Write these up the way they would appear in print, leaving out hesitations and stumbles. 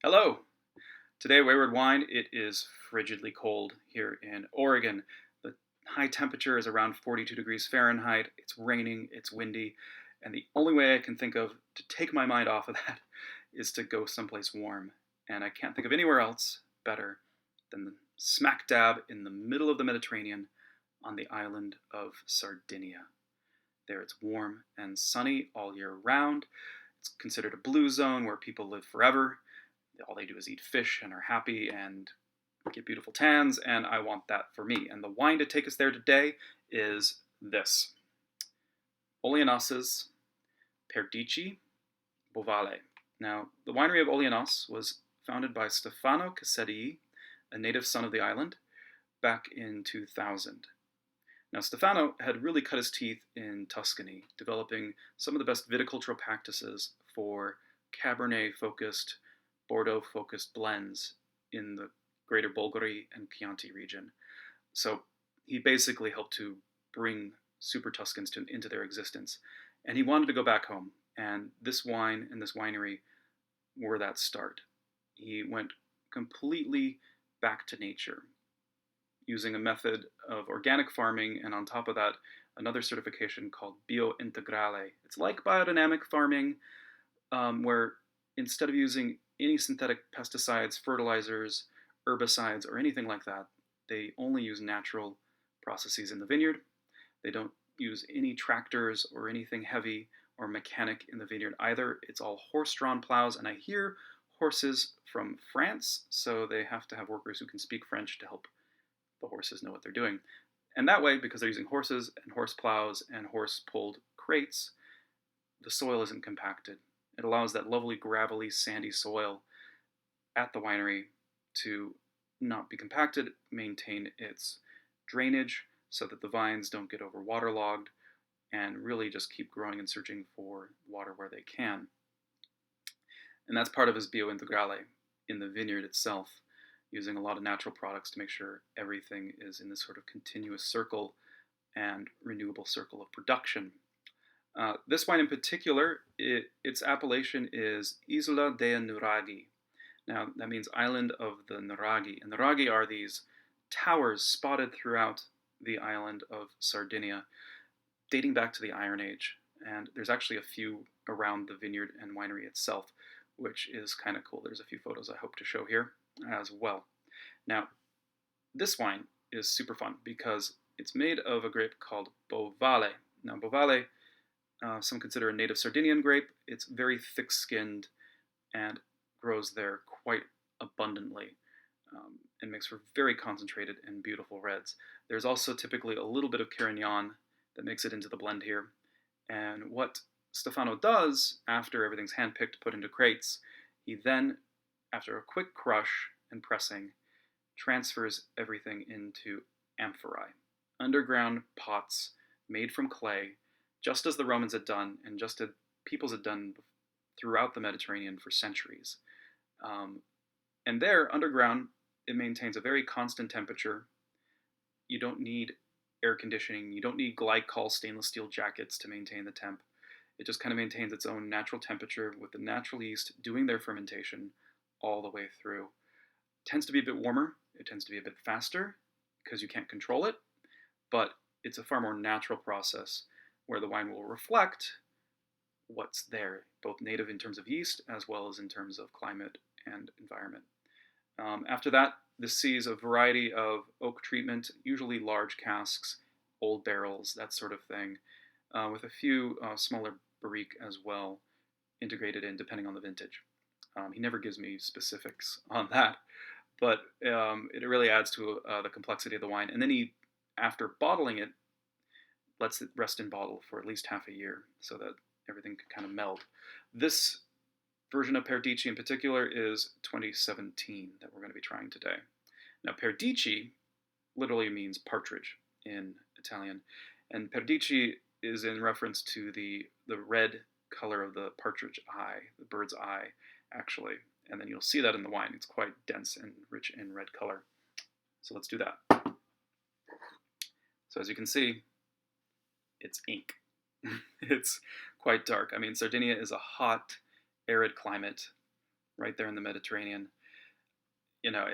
Hello! Today, Wayward Wine, it is frigidly cold here in Oregon. The high temperature is around 42 degrees Fahrenheit. It's raining, it's windy, and the only way I can think of to take my mind off of that is to go someplace warm. And I can't think of anywhere else better than smack dab in the middle of the Mediterranean on the island of Sardinia. There it's warm and sunny all year round. It's considered a blue zone where people live forever. All they do is eat fish and are happy and get beautiful tans, and I want that for me. And the wine to take us there today is this: Olianas' Perdixi Bovale. Now, the winery of Olianas was founded by Stefano Cassetti, a native son of the island, back in 2000. Now, Stefano had really cut his teeth in Tuscany, developing some of the best viticultural practices for Cabernet-focused, Bordeaux-focused blends in the greater Bolgheri and Chianti region. So he basically helped to bring super Tuscans into their existence. And he wanted to go back home. And this wine and this winery were that start. He went completely back to nature, using a method of organic farming, and on top of that, another certification called Biointegrale. It's like biodynamic farming, where instead of using any synthetic pesticides, fertilizers, herbicides, or anything like that, they only use natural processes in the vineyard. They don't use any tractors or anything heavy or mechanic in the vineyard either. It's all horse-drawn plows, and I hear horses from France, so they have to have workers who can speak French to help the horses know what they're doing. And that way, because they're using horses and horse plows and horse-pulled crates, the soil isn't compacted. It allows that lovely gravelly, sandy soil at the winery to not be compacted, maintain its drainage so that the vines don't get over waterlogged, and really just keep growing and searching for water where they can. And that's part of his Biointegrale in the vineyard itself, using a lot of natural products to make sure everything is in this sort of continuous circle and renewable circle of production. This wine in particular, its appellation is Isola dei Nuraghi. Now, that means island of the Nuraghi. And Nuraghi are these towers spotted throughout the island of Sardinia, dating back to the Iron Age. And there's actually a few around the vineyard and winery itself, which is kind of cool. There's a few photos I hope to show here as well. Now, this wine is super fun because it's made of a grape called Bovale. Now, Bovale, some consider a native Sardinian grape. It's very thick-skinned and grows there quite abundantly, and makes for very concentrated and beautiful reds. There's also typically a little bit of Carignan that makes it into the blend here. And what Stefano does after everything's handpicked, put into crates, he then, after a quick crush and pressing, transfers everything into amphorae, underground pots made from clay, just as the Romans had done, and just as peoples had done throughout the Mediterranean for centuries. And there, underground, it maintains a very constant temperature. You don't need air conditioning. You don't need glycol stainless steel jackets to maintain the temp. It just kind of maintains its own natural temperature with the natural yeast doing their fermentation all the way through. It tends to be a bit warmer. It tends to be a bit faster because you can't control it, but it's a far more natural process where the wine will reflect what's there, both native in terms of yeast as well as in terms of climate and environment. After that, this sees a variety of oak treatment, usually large casks, old barrels, that sort of thing, with a few smaller barrique as well integrated in depending on the vintage. He never gives me specifics on that, but it really adds to the complexity of the wine. And then he, after bottling it, lets it rest in bottle for at least half a year so that everything can kind of meld. This version of Perdixi in particular is 2017 that we're going to be trying today. Now, Perdixi literally means partridge in Italian, and Perdixi is in reference to the red color of the partridge eye, the bird's eye, actually. And then you'll see that in the wine. It's quite dense and rich in red color. So let's do that. So as you can see, it's ink. It's quite dark. I mean, Sardinia is a hot, arid climate. right there in the Mediterranean. You know,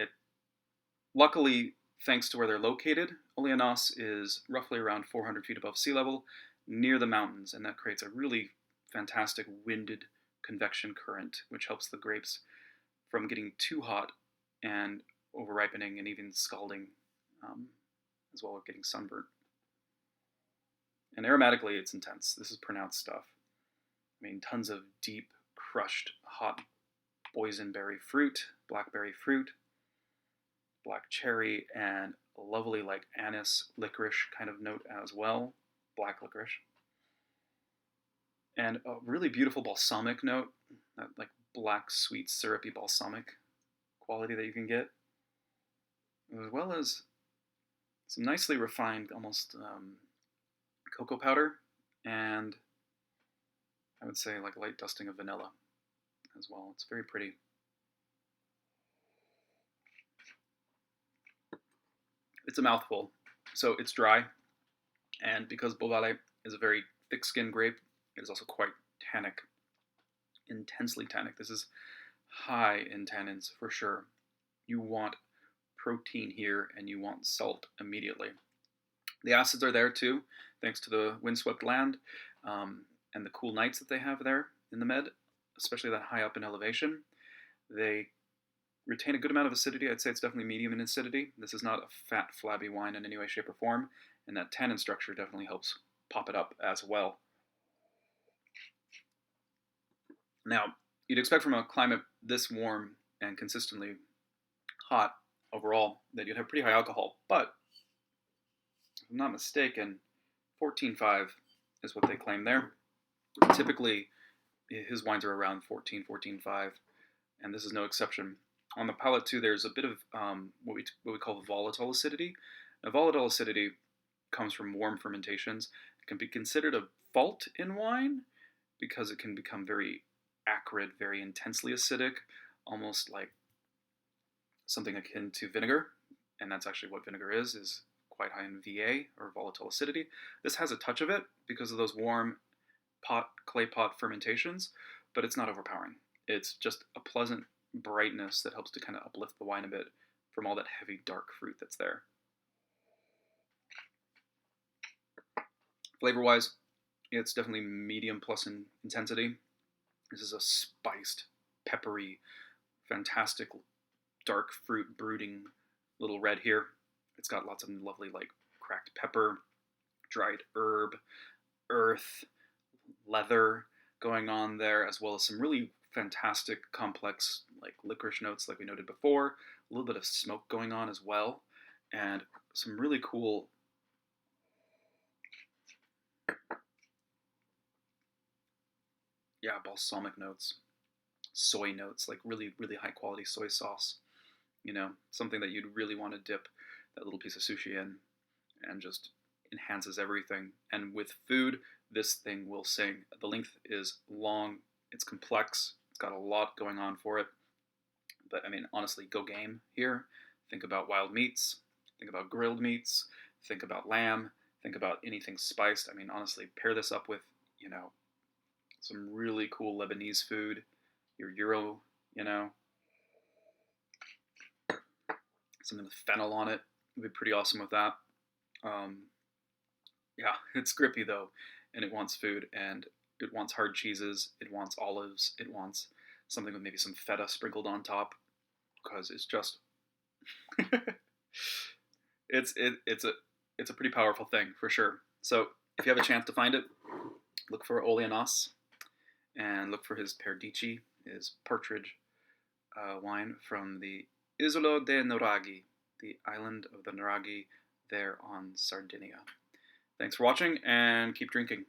luckily, thanks to where they're located, Olianas is roughly around 400 feet above sea level, near the mountains, and that creates a really fantastic winded convection current, which helps the grapes from getting too hot and over ripening and even scalding, as well as getting sunburnt. And aromatically, it's intense. This is pronounced stuff. I mean, tons of deep, crushed, hot boysenberry fruit, blackberry fruit, black cherry, and a lovely like anise licorice kind of note as well, black licorice. And a really beautiful balsamic note, that like black, sweet, syrupy balsamic quality that you can get, as well as some nicely refined, almost cocoa powder, and I would say like light dusting of vanilla as well. It's very pretty. It's a mouthful, so it's dry, and because Bovale is a very thick-skinned grape, it is also quite tannic, intensely tannic. This is high in tannins for sure. You want protein here, and you want salt immediately. The acids are there too, thanks to the windswept land and the cool nights that they have there in the Med, especially that high up in elevation. They retain a good amount of acidity. I'd say it's definitely medium in acidity. This is not a fat, flabby wine in any way, shape, or form, and that tannin structure definitely helps pop it up as well. Now, you'd expect from a climate this warm and consistently hot overall that you'd have pretty high alcohol, but if I'm not mistaken, 14.5 is what they claim there. Typically, his wines are around 14.5, and this is no exception. On the palate too, there's a bit of what we call volatile acidity. Now, volatile acidity comes from warm fermentations. It can be considered a fault in wine because it can become very acrid, very intensely acidic, almost like something akin to vinegar, and that's actually what vinegar is quite high in VA, or volatile acidity. This has a touch of it because of those warm clay pot fermentations, but it's not overpowering. It's just a pleasant brightness that helps to kind of uplift the wine a bit from all that heavy dark fruit that's there. Flavor-wise, it's definitely medium plus in intensity. This is a spiced, peppery, fantastic dark fruit brooding little red here. It's got lots of lovely like cracked pepper, dried herb, earth, leather going on there, as well as some really fantastic complex like licorice notes like we noted before, a little bit of smoke going on as well, and some really cool balsamic notes, soy notes, like really, really high quality soy sauce, something that you'd really want to dip that little piece of sushi in, and just enhances everything. And with food, this thing will sing. The length is long, it's complex, it's got a lot going on for it. But I mean, honestly, go game here. Think about wild meats, think about grilled meats, think about lamb, think about anything spiced. I mean, honestly, pair this up with, some really cool Lebanese food, your gyro, something with fennel on it would be pretty awesome with that. It's grippy though, and it wants food, and it wants hard cheeses, it wants olives, it wants something with maybe some feta sprinkled on top, because it's just it's a pretty powerful thing for sure. So if you have a chance to find it, look for Olianas and look for his Perdixi, his partridge wine from the Isola de Nuraghi, the island of the Nuraghi there on Sardinia. Thanks for watching, and keep drinking.